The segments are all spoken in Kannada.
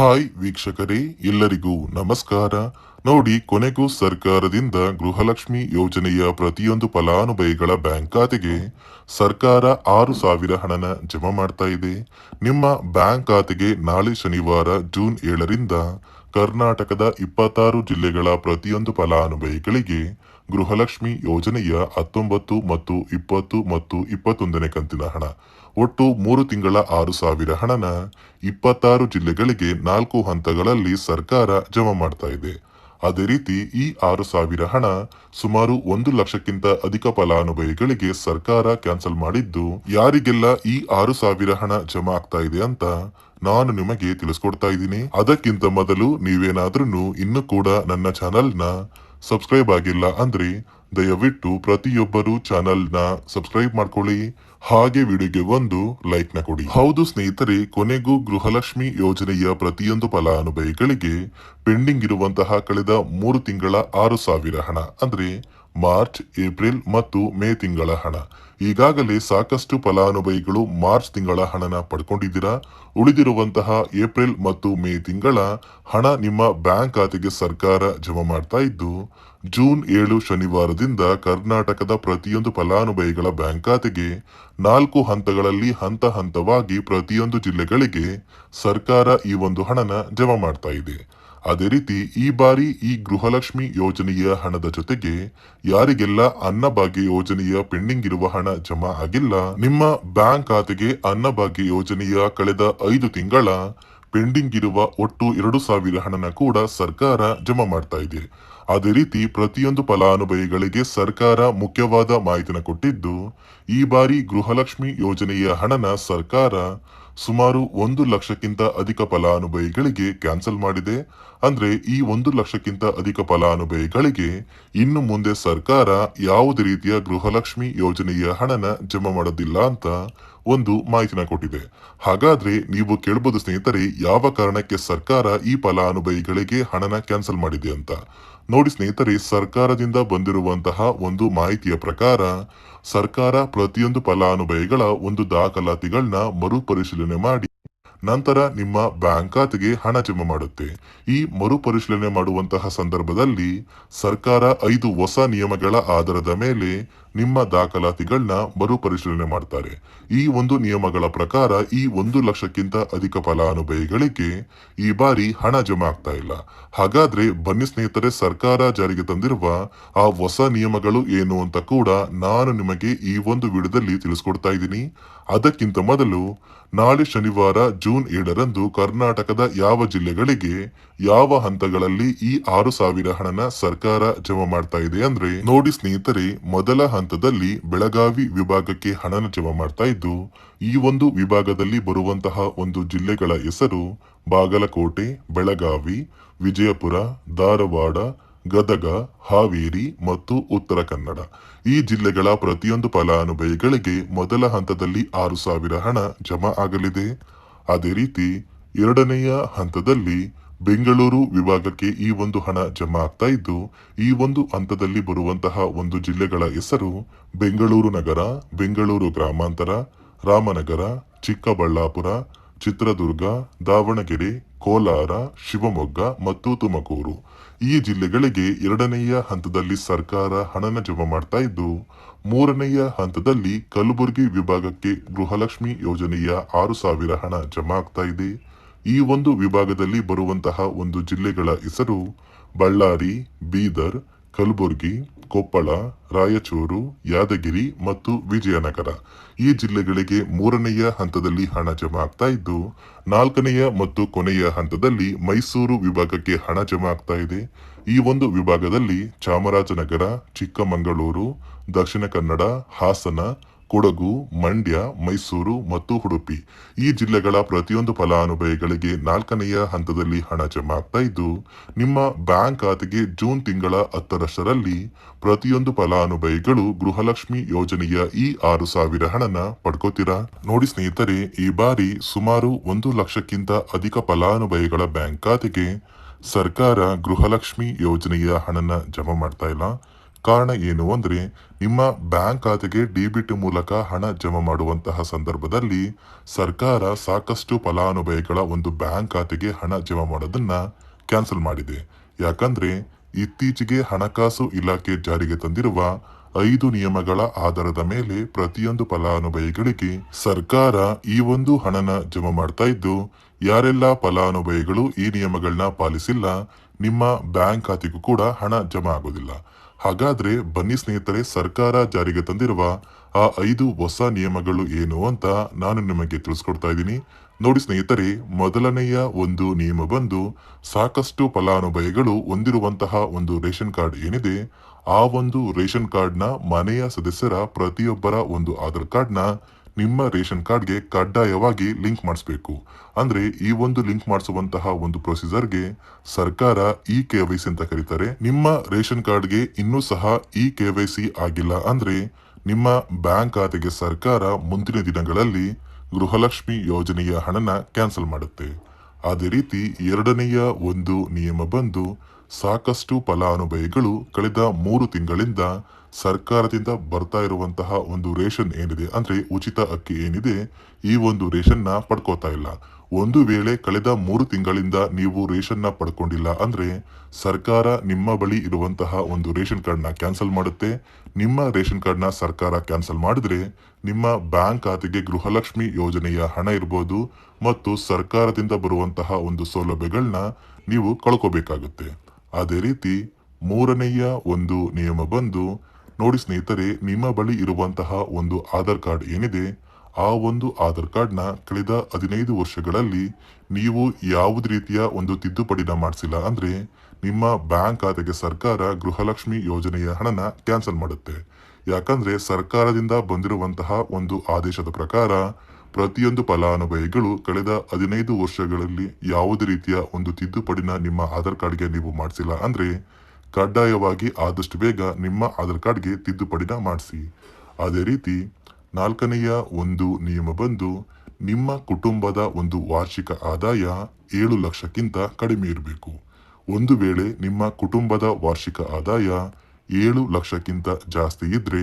ಹಾಯ್ ವೀಕ್ಷಕರೇ, ಎಲ್ಲರಿಗೂ ನಮಸ್ಕಾರ. ನೋಡಿ, ಕೊನೆಗೂ ಸರ್ಕಾರದಿಂದ ಗೃಹಲಕ್ಷ್ಮಿ ಯೋಜನೆಯ ಪ್ರತಿಯೊಂದು ಫಲಾನುಭವಿಗಳ ಬ್ಯಾಂಕ್ ಖಾತೆಗೆ ಸರ್ಕಾರ 6,000 ಹಣನ ಜಮಾ ಮಾಡ್ತಾ ಇದೆ. ನಿಮ್ಮ ಬ್ಯಾಂಕ್ ಖಾತೆಗೆ ನಾಳೆ ಶನಿವಾರ ಜೂನ್ 7ರಿಂದ ಕರ್ನಾಟಕದ 26 ಜಿಲ್ಲೆಗಳ ಪ್ರತಿಯೊಂದು ಫಲಾನುಭವಿಗಳಿಗೆ ಗೃಹಲಕ್ಷ್ಮಿ ಯೋಜನೆಯ 19 ಮತ್ತು 20 ಮತ್ತು 21ನೇ ಕಂತಿನ ಹಣ, ಒಟ್ಟು 3 ತಿಂಗಳ 6,000 ಹಣನ 26 ಜಿಲ್ಲೆಗಳಿಗೆ 4 ಹಂತಗಳಲ್ಲಿ ಸರ್ಕಾರ ಜಮಾ ಮಾಡ್ತಾ ಇದೆ. ಅದೇ ರೀತಿ ಈ 6,000 ಹಣ ಸುಮಾರು 1 ಲಕ್ಷಕ್ಕಿಂತ ಅಧಿಕ ಫಲಾನುಭವಿಗಳಿಗೆ ಸರ್ಕಾರ ಕ್ಯಾನ್ಸಲ್ ಮಾಡಿದ್ದು, ಯಾರಿಗೆಲ್ಲ ಈ 6,000 ಹಣ ಜಮಾ ಆಗ್ತಾ ಇದೆ ಅಂತ ನಾನು ನಿಮಗೆ ತಿಳಿಸ್ಕೊಡ್ತಾ ಇದ್ದೀನಿ. ಅದಕ್ಕಿಂತ ಮೊದಲು ನೀವೇನಾದ್ರೂ ಇನ್ನೂ ಕೂಡ ನನ್ನ ಚಾನೆಲ್ನ ಸಬ್ಸ್ಕ್ರೈಬ್ ಆಗಿಲ್ಲ ಅಂದ್ರೆ ದಯವಿಟ್ಟು ಪ್ರತಿಯೊಬ್ಬರು ಚಾನೆಲ್ನ ಸಬ್ಸ್ಕ್ರೈಬ್ ಮಾಡ್ಕೊಳ್ಳಿ, ಹಾಗೆ ವಿಡಿಯೋಗೆ ಒಂದು ಲೈಕ್ ನ ಕೊಡಿ. ಹೌದು ಸ್ನೇಹಿತರೆ, ಕೊನೆಗೂ ಗೃಹಲಕ್ಷ್ಮಿ ಯೋಜನೆಯ ಪ್ರತಿಯೊಂದು ಫಲಾನುಭವಿಗಳಿಗೆ ಪೆಂಡಿಂಗ್ ಇರುವಂತಹ ಕಳೆದ 3 ತಿಂಗಳ 6,000 ಹಣ ಅಂದ್ರೆ ಮಾರ್ಚ್, ಏಪ್ರಿಲ್ ಮತ್ತು ಮೇ ತಿಂಗಳ ಹಣ, ಈಗಾಗಲೇ ಸಾಕಷ್ಟು ಫಲಾನುಭವಿಗಳು ಮಾರ್ಚ್ ತಿಂಗಳ ಹಣನ ಪಡ್ಕೊಂಡಿದ್ದೀರಾ. ಉಳಿದಿರುವಂತಹ ಏಪ್ರಿಲ್ ಮತ್ತು ಮೇ ತಿಂಗಳ ಹಣ ನಿಮ್ಮ ಬ್ಯಾಂಕ್ ಖಾತೆಗೆ ಸರ್ಕಾರ ಜಮಾ ಮಾಡ್ತಾ ಇದ್ದು, ಜೂನ್ 7 ಶನಿವಾರದಿಂದ ಕರ್ನಾಟಕದ ಪ್ರತಿಯೊಂದು ಫಲಾನುಭವಿಗಳ ಬ್ಯಾಂಕ್ ಖಾತೆಗೆ 4 ಹಂತಗಳಲ್ಲಿ ಹಂತ ಹಂತವಾಗಿ ಪ್ರತಿಯೊಂದು ಜಿಲ್ಲೆಗಳಿಗೆ ಸರ್ಕಾರ ಈ ಒಂದು ಹಣನ ಜಮಾ ಮಾಡ್ತಾ ಇದೆ. ಅದೇ ರೀತಿ ಈ ಬಾರಿ ಈ ಗೃಹಲಕ್ಷ್ಮಿ ಯೋಜನೆಯ ಹಣದ ಜೊತೆಗೆ ಯಾರಿಗೆಲ್ಲ ಅನ್ನಭಾಗ್ಯ ಯೋಜನೆಯ ಪೆಂಡಿಂಗ್ ಇರುವ ಹಣ ಜಮಾ ಆಗಿಲ್ಲ, ನಿಮ್ಮ ಬ್ಯಾಂಕ್ ಖಾತೆಗೆ ಅನ್ನಭಾಗ್ಯ ಯೋಜನೆಯ ಕಳೆದ 5 ತಿಂಗಳ ಪೆಂಡಿಂಗ್ ಇರುವ ಒಟ್ಟು 2,000 ಹಣನ ಕೂಡ ಸರ್ಕಾರ ಜಮಾ ಮಾಡ್ತಾ ಇದೆ. ಅದೇ ರೀತಿ ಪ್ರತಿಯೊಂದು ಫಲಾನುಭವಿಗಳಿಗೆ ಸರ್ಕಾರ ಮುಖ್ಯವಾದ ಮಾಹಿತಿನ ಕೊಟ್ಟಿದ್ದು, ಈ ಬಾರಿ ಗೃಹಲಕ್ಷ್ಮಿ ಯೋಜನೆಯ ಹಣನ ಸರ್ಕಾರ ಸುಮಾರು 1 ಲಕ್ಷಕ್ಕಿಂತ ಅಧಿಕ ಫಲಾನುಭವಿಗಳಿಗೆ ಕ್ಯಾನ್ಸಲ್ ಮಾಡಿದೆ. ಅಂದ್ರೆ ಈ 1 ಲಕ್ಷಕ್ಕಿಂತ ಅಧಿಕ ಫಲಾನುಭವಿಗಳಿಗೆ ಇನ್ನು ಮುಂದೆ ಸರ್ಕಾರ ಯಾವುದೇ ರೀತಿಯ ಗೃಹಲಕ್ಷ್ಮಿ ಯೋಜನೆಯ ಹಣನ ಜಮಾ ಮಾಡೋದಿಲ್ಲ ಅಂತ ಒಂದು ಮಾಹಿತಿನ ಕೊಟ್ಟಿದೆ. ಹಾಗಾದ್ರೆ ನೀವು ಕೇಳಬಹುದು ಸ್ನೇಹಿತರೆ, ಯಾವ ಕಾರಣಕ್ಕೆ ಸರ್ಕಾರ ಈ ಫಲಾನುಭವಿಗಳಿಗೆ ಹಣನ ಕ್ಯಾನ್ಸಲ್ ಮಾಡಿದೆ ಅಂತ. ನೋಡಿ ಸ್ನೇಹಿತರೆ, ಸರ್ಕಾರದಿಂದ ಬಂದಿರುವಂತಹ ಒಂದು ಮಾಹಿತಿಯ ಪ್ರಕಾರ ಸರ್ಕಾರ ಪ್ರತಿಯೊಂದು ಫಲಾನುಭವಿಗಳ ಒಂದು ದಾಖಲಾತಿಗಳನ್ನ ಮರುಪರಿಶೀಲನೆ ಮಾಡಿ ನಂತರ ನಿಮ್ಮ ಬ್ಯಾಂಕ್ ಖಾತೆಗೆ ಹಣ ಜಮಾ ಮಾಡುತ್ತೆ. ಈ ಮರುಪರಿಶೀಲನೆ ಮಾಡುವಂತಹ ಸಂದರ್ಭದಲ್ಲಿ ಸರ್ಕಾರ 5 ಹೊಸ ನಿಯಮಗಳ ಆಧಾರದ ಮೇಲೆ ನಿಮ್ಮ ದಾಖಲಾತಿಗಳನ್ನ ಮರುಪರಿಶೀಲನೆ ಮಾಡ್ತಾರೆ. ಈ ಒಂದು ನಿಯಮಗಳ ಪ್ರಕಾರ ಈ 1 ಲಕ್ಷಕ್ಕಿಂತ ಅಧಿಕ ಫಲಾನುಭವಿಗಳಿಗೆ ಈ ಬಾರಿ ಹಣ ಜಮಾ ಆಗ್ತಾ ಇಲ್ಲ. ಹಾಗಾದ್ರೆ ಬನ್ನಿ ಸ್ನೇಹಿತರೆ, ಸರ್ಕಾರ ಜಾರಿಗೆ ತಂದಿರುವ ಆ ಹೊಸ ನಿಯಮಗಳು ಏನು ಅಂತ ಕೂಡ ನಾನು ನಿಮಗೆ ಈ ಒಂದು ವಿಡಿಯೋದಲ್ಲಿ ತಿಳಿಸ್ಕೊಡ್ತಾ ಇದ್ದೀನಿ. ಅದಕ್ಕಿಂತ ಮೊದಲು ನಾಳೆ ಶನಿವಾರ ಜೂನ್ 7ರಂದು ಕರ್ನಾಟಕದ ಯಾವ ಜಿಲ್ಲೆಗಳಿಗೆ ಯಾವ ಹಂತಗಳಲ್ಲಿ ಈ 6,000 ಹಣನ ಸರ್ಕಾರ ಜಮಾ ಮಾಡ್ತಾ ಇದೆ ಅಂದ್ರೆ, ನೋಡಿ ಸ್ನೇಹಿತರೆ, ಮೊದಲ ಹಂತದಲ್ಲಿ ಬೆಳಗಾವಿ ವಿಭಾಗಕ್ಕೆ ಹಣನ ಜಮಾ ಮಾಡ್ತಾ ಇದ್ದು, ಈ ಒಂದು ವಿಭಾಗದಲ್ಲಿ ಬರುವಂತಹ ಒಂದು ಜಿಲ್ಲೆಗಳ ಹೆಸರು ಬಾಗಲಕೋಟೆ, ಬೆಳಗಾವಿ, ವಿಜಯಪುರ, ಧಾರವಾಡ, ಗದಗ, ಹಾವೇರಿ ಮತ್ತು ಉತ್ತರ ಕನ್ನಡ. ಈ ಜಿಲ್ಲೆಗಳ ಪ್ರತಿಯೊಂದು ಫಲಾನುಭವಿಗಳಿಗೆ ಮೊದಲ ಹಂತದಲ್ಲಿ 6,000 ಹಣ ಜಮಾ ಆಗಲಿದೆ. ಅದೇ ರೀತಿ ಎರಡನೆಯ ಹಂತದಲ್ಲಿ ಬೆಂಗಳೂರು ವಿಭಾಗಕ್ಕೆ ಈ ಒಂದು ಹಣ ಜಮಾ ಆಗ್ತಾ ಇದ್ದು, ಈ ಒಂದು ಹಂತದಲ್ಲಿ ಬರುವಂತಹ ಒಂದು ಜಿಲ್ಲೆಗಳ ಹೆಸರು ಬೆಂಗಳೂರು ನಗರ, ಬೆಂಗಳೂರು ಗ್ರಾಮಾಂತರ, ರಾಮನಗರ, ಚಿಕ್ಕಬಳ್ಳಾಪುರ, ಚಿತ್ರದುರ್ಗ, ದಾವಣಗೆರೆ, ಕೋಲಾರ, ಶಿವಮೊಗ್ಗ ಮತ್ತು ತುಮಕೂರು. ಈ ಜಿಲ್ಲೆಗಳಿಗೆ ಎರಡನೆಯ ಹಂತದಲ್ಲಿ ಸರ್ಕಾರ ಹಣನ ಜಮಾ ಮಾಡ್ತಾ ಇದ್ದು, ಮೂರನೆಯ ಹಂತದಲ್ಲಿ ಕಲಬುರಗಿ ವಿಭಾಗಕ್ಕೆ ಗೃಹಲಕ್ಷ್ಮಿ ಯೋಜನೆಯ 6,000 ಹಣ ಜಮಾ ಆಗ್ತಾ ಇದೆ. ಈ ಒಂದು ವಿಭಾಗದಲ್ಲಿ ಬರುವಂತಹ ಒಂದು ಜಿಲ್ಲೆಗಳ ಹೆಸರು ಬಳ್ಳಾರಿ, ಬೀದರ್, ಕಲಬುರಗಿ, ಕೊಪ್ಪಳ, ರಾಯಚೂರು, ಯಾದಗಿರಿ ಮತ್ತು ವಿಜಯನಗರ. ಈ ಜಿಲ್ಲೆಗಳಿಗೆ ಮೂರನೆಯ ಹಂತದಲ್ಲಿ ಹಣ ಜಮಾ ಆಗ್ತಾ ಇದ್ದು, ನಾಲ್ಕನೆಯ ಮತ್ತು ಕೊನೆಯ ಹಂತದಲ್ಲಿ ಮೈಸೂರು ವಿಭಾಗಕ್ಕೆ ಹಣ ಜಮಾ ಆಗ್ತಾ ಇದೆ. ಈ ಒಂದು ವಿಭಾಗದಲ್ಲಿ ಚಾಮರಾಜನಗರ, ಚಿಕ್ಕಮಗಳೂರು, ದಕ್ಷಿಣ ಕನ್ನಡ, ಹಾಸನ, ಕೊಡಗು, ಮಂಡ್ಯ, ಮೈಸೂರು ಮತ್ತು ಉಡುಪಿ. ಈ ಜಿಲ್ಲೆಗಳ ಪ್ರತಿಯೊಂದು ಫಲಾನುಭವಿಗಳಿಗೆ ನಾಲ್ಕನೆಯ ಹಂತದಲ್ಲಿ ಹಣ ಜಮಾ ಆಗ್ತಾ ಇದ್ದು, ನಿಮ್ಮ ಬ್ಯಾಂಕ್ ಖಾತೆಗೆ ಜೂನ್ ತಿಂಗಳ 10ರಷ್ಟರಲ್ಲಿ ಪ್ರತಿಯೊಂದು ಫಲಾನುಭವಿಗಳು ಗೃಹಲಕ್ಷ್ಮಿ ಯೋಜನೆಯ ಈ 6,000 ಹಣನ ಪಡ್ಕೋತೀರಾ. ನೋಡಿ ಸ್ನೇಹಿತರೆ, ಈ ಬಾರಿ ಸುಮಾರು 1 ಲಕ್ಷಕ್ಕಿಂತ ಅಧಿಕ ಫಲಾನುಭವಿಗಳ ಬ್ಯಾಂಕ್ ಖಾತೆಗೆ ಸರ್ಕಾರ ಗೃಹಲಕ್ಷ್ಮಿ ಯೋಜನೆಯ ಹಣನ ಜಮಾ ಮಾಡ್ತಾ ಇಲ್ಲ. ಕಾರಣ ಏನು ಅಂದ್ರೆ ನಿಮ್ಮ ಬ್ಯಾಂಕ್ ಖಾತೆಗೆ ಡಿಬಿಟಿ ಮೂಲಕ ಹಣ ಜಮಾ ಮಾಡುವಂತಹ ಸಂದರ್ಭದಲ್ಲಿ ಸರ್ಕಾರ ಸಾಕಷ್ಟು ಫಲಾನುಭವಿಗಳ ಒಂದು ಬ್ಯಾಂಕ್ ಖಾತೆಗೆ ಹಣ ಜಮಾ ಮಾಡೋದನ್ನ ಕ್ಯಾನ್ಸಲ್ ಮಾಡಿದೆ. ಯಾಕಂದ್ರೆ ಇತ್ತೀಚೆಗೆ ಹಣಕಾಸು ಇಲಾಖೆ ಜಾರಿಗೆ ತಂದಿರುವ 5 ನಿಯಮಗಳ ಆಧಾರದ ಮೇಲೆ ಪ್ರತಿಯೊಂದು ಫಲಾನುಭವಿಗಳಿಗೆ ಸರ್ಕಾರ ಈ ಒಂದು ಹಣನ ಜಮಾ ಮಾಡ್ತಾ ಇದ್ದು, ಯಾರೆಲ್ಲ ಫಲಾನುಭವಿಗಳು ಈ ನಿಯಮಗಳನ್ನ ಪಾಲಿಸಿಲ್ಲ, ನಿಮ್ಮ ಬ್ಯಾಂಕ್ ಖಾತೆಗೂ ಕೂಡ ಹಣ ಜಮಾ ಆಗೋದಿಲ್ಲ. ಹಾಗಾದ್ರೆ ಬನ್ನಿ ಸ್ನೇಹಿತರೆ, ಸರ್ಕಾರ ಜಾರಿಗೆ ತಂದಿರುವ ಆ 5 ಹೊಸ ನಿಯಮಗಳು ಏನು ಅಂತ ನಾನು ನಿಮಗೆ ತಿಳಿಸ್ಕೊಡ್ತಾ ಇದ್ದೀನಿ. ನೋಡಿ ಸ್ನೇಹಿತರೆ, ಮೊದಲನೆಯ ಒಂದು ನಿಯಮ ಬಂದು ಸಾಕಷ್ಟು ಫಲಾನುಭವಿಗಳು ಹೊಂದಿರುವಂತಹ ಒಂದು ರೇಷನ್ ಕಾರ್ಡ್ ಏನಿದೆ, ಆ ಒಂದು ರೇಷನ್ ಕಾರ್ಡ್ನ ಮನೆಯ ಸದಸ್ಯರ ಪ್ರತಿಯೊಬ್ಬರ ಒಂದು ಆಧಾರ್ ಕಾರ್ಡ್ನ ನಿಮ್ಮ ರೇಷನ್ ಕಾರ್ಡ್ಗೆ ಕಡ್ಡಾಯವಾಗಿ ಲಿಂಕ್ ಮಾಡಿಸ್ಬೇಕು. ಅಂದ್ರೆ ಈ ಒಂದು ಲಿಂಕ್ ಮಾಡಿಸುವಂತಹ ಒಂದು ಪ್ರೊಸೀಜರ್ಗೆ ಸರ್ಕಾರ KYC ಅಂತ ಕರೀತಾರೆ. ನಿಮ್ಮ ರೇಷನ್ ಕಾರ್ಡ್ಗೆ ಇನ್ನೂ ಸಹ KYC ಆಗಿಲ್ಲ ಅಂದ್ರೆ ನಿಮ್ಮ ಬ್ಯಾಂಕ್ ಖಾತೆಗೆ ಸರ್ಕಾರ ಮುಂದಿನ ದಿನಗಳಲ್ಲಿ ಗೃಹಲಕ್ಷ್ಮಿ ಯೋಜನೆಯ ಹಣನ ಕ್ಯಾನ್ಸಲ್ ಮಾಡುತ್ತೆ. ಅದೇ ರೀತಿ ಎರಡನೆಯ ಒಂದು ನಿಯಮ ಬಂದು ಸಾಕಷ್ಟು ಫಲಾನುಭವಿಗಳು ಕಳೆದ 3 ತಿಂಗಳಿಂದ ಸರ್ಕಾರದಿಂದ ಬರ್ತಾ ಇರುವಂತಹ ಒಂದು ರೇಷನ್ ಏನಿದೆ, ಅಂದ್ರೆ ಉಚಿತ ಅಕ್ಕಿ ಏನಿದೆ, ಈ ಒಂದು ರೇಷನ್ನ ಪಡ್ಕೋತಾ ಇಲ್ಲ. ಒಂದು ವೇಳೆ ಕಳೆದ 3 ತಿಂಗಳಿಂದ ನೀವು ರೇಷನ್ನ ಪಡ್ಕೊಂಡಿಲ್ಲ ಅಂದ್ರೆ ಸರ್ಕಾರ ನಿಮ್ಮ ಬಳಿ ಇರುವಂತಹ ಒಂದು ರೇಷನ್ ಕಾರ್ಡ್ನ ಕ್ಯಾನ್ಸಲ್ ಮಾಡುತ್ತೆ. ನಿಮ್ಮ ರೇಷನ್ ಕಾರ್ಡ್ನ ಸರ್ಕಾರ ಕ್ಯಾನ್ಸಲ್ ಮಾಡಿದ್ರೆ ನಿಮ್ಮ ಬ್ಯಾಂಕ್ ಖಾತೆಗೆ ಗೃಹಲಕ್ಷ್ಮಿ ಯೋಜನೆಯ ಹಣ ಇರ್ಬೋದು ಮತ್ತು ಸರ್ಕಾರದಿಂದ ಬರುವಂತಹ ಒಂದು ಸೌಲಭ್ಯಗಳನ್ನ ನೀವು ಕಳ್ಕೋಬೇಕಾಗುತ್ತೆ. ಅದೇ ರೀತಿ ಮೂರನೆಯ ಒಂದು ನಿಯಮ ಬಂದು, ನೋಡಿ ಸ್ನೇಹಿತರೆ, ನಿಮ್ಮ ಬಳಿ ಇರುವಂತಹ ಒಂದು ಆಧಾರ್ ಕಾರ್ಡ್ ಏನಿದೆ, ಆ ಒಂದು ಆಧಾರ್ ಕಾರ್ಡ್ನ ಕಳೆದ 15 ವರ್ಷಗಳಲ್ಲಿ ನೀವು ಯಾವುದೇ ರೀತಿಯ ಒಂದು ತಿದ್ದುಪಡಿನ ಮಾಡಿಸಿಲ್ಲ ಅಂದ್ರೆ ನಿಮ್ಮ ಬ್ಯಾಂಕ್ ಖಾತೆಗೆ ಸರ್ಕಾರ ಗೃಹಲಕ್ಷ್ಮಿ ಯೋಜನೆಯ ಹಣನ ಕ್ಯಾನ್ಸಲ್ ಮಾಡುತ್ತೆ. ಯಾಕಂದ್ರೆ ಸರ್ಕಾರದಿಂದ ಬಂದಿರುವಂತಹ ಒಂದು ಆದೇಶದ ಪ್ರಕಾರ ಪ್ರತಿಯೊಂದು ಫಲಾನುಭವಿಗಳು ಕಳೆದ 15 ವರ್ಷಗಳಲ್ಲಿ ಯಾವುದೇ ರೀತಿಯ ಒಂದು ತಿದ್ದುಪಡಿನ ನಿಮ್ಮ ಆಧಾರ್ ಕಾರ್ಡ್ಗೆ ನೀವು ಮಾಡಿಸಿಲ್ಲ ಅಂದ್ರೆ ಕಡ್ಡಾಯವಾಗಿ ಆದಷ್ಟು ಬೇಗ ನಿಮ್ಮ ಆಧಾರ್ ಕಾರ್ಡ್ಗೆ ತಿದ್ದುಪಡಿನ ಮಾಡಿಸಿ. ಅದೇ ರೀತಿ ನಾಲ್ಕನೆಯ ಒಂದು ನಿಯಮ ಬಂದು, ನಿಮ್ಮ ಕುಟುಂಬದ ಒಂದು ವಾರ್ಷಿಕ ಆದಾಯ 7 ಲಕ್ಷಕ್ಕಿಂತ ಕಡಿಮೆ ಇರಬೇಕು. ಒಂದು ವೇಳೆ ನಿಮ್ಮ ಕುಟುಂಬದ ವಾರ್ಷಿಕ ಆದಾಯ 7 ಲಕ್ಷಕ್ಕಿಂತ ಜಾಸ್ತಿ ಇದ್ರೆ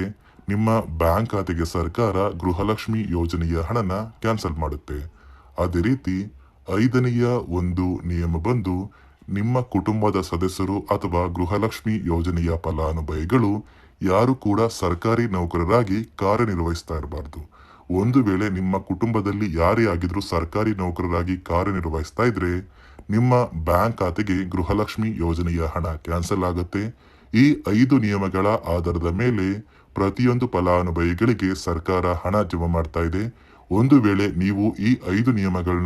ನಿಮ್ಮ ಬ್ಯಾಂಕ್ ಖಾತೆಗೆ ಸರ್ಕಾರ ಗೃಹಲಕ್ಷ್ಮಿ ಯೋಜನೆಯ ಹಣನ ಕ್ಯಾನ್ಸಲ್ ಮಾಡುತ್ತೆ. ಅದೇ ರೀತಿ ಐದನೆಯ ಒಂದು ನಿಯಮ ಬಂದು, ನಿಮ್ಮ ಕುಟುಂಬದ ಸದಸ್ಯರು ಅಥವಾ ಗೃಹಲಕ್ಷ್ಮಿ ಯೋಜನೆಯ ಫಲಾನುಭವಿಗಳು ಯಾರು ಕೂಡ ಸರ್ಕಾರಿ ನೌಕರರಾಗಿ ಕಾರ್ಯನಿರ್ವಹಿಸ್ತಾ ಇರಬಾರ್ದು. ಒಂದು ವೇಳೆ ನಿಮ್ಮ ಕುಟುಂಬದಲ್ಲಿ ಯಾರೇ ಆಗಿದ್ರು ಸರ್ಕಾರಿ ನೌಕರರಾಗಿ ಕಾರ್ಯನಿರ್ವಹಿಸ್ತಾ ಇದ್ರೆ ನಿಮ್ಮ ಬ್ಯಾಂಕ್ ಖಾತೆಗೆ ಗೃಹಲಕ್ಷ್ಮಿ ಯೋಜನೆಯ ಹಣ ಕ್ಯಾನ್ಸಲ್ ಆಗುತ್ತೆ. ಈ 5 ನಿಯಮಗಳ ಆಧಾರದ ಮೇಲೆ ಪ್ರತಿಯೊಂದು ಫಲಾನುಭವಿಗಳಿಗೆ ಸರ್ಕಾರ ಹಣ ಜಮಾ ಮಾಡ್ತಾ ಇದೆ. ಒಂದು ವೇಳೆ ನೀವು ಈ 5 ನಿಯಮಗಳನ್ನ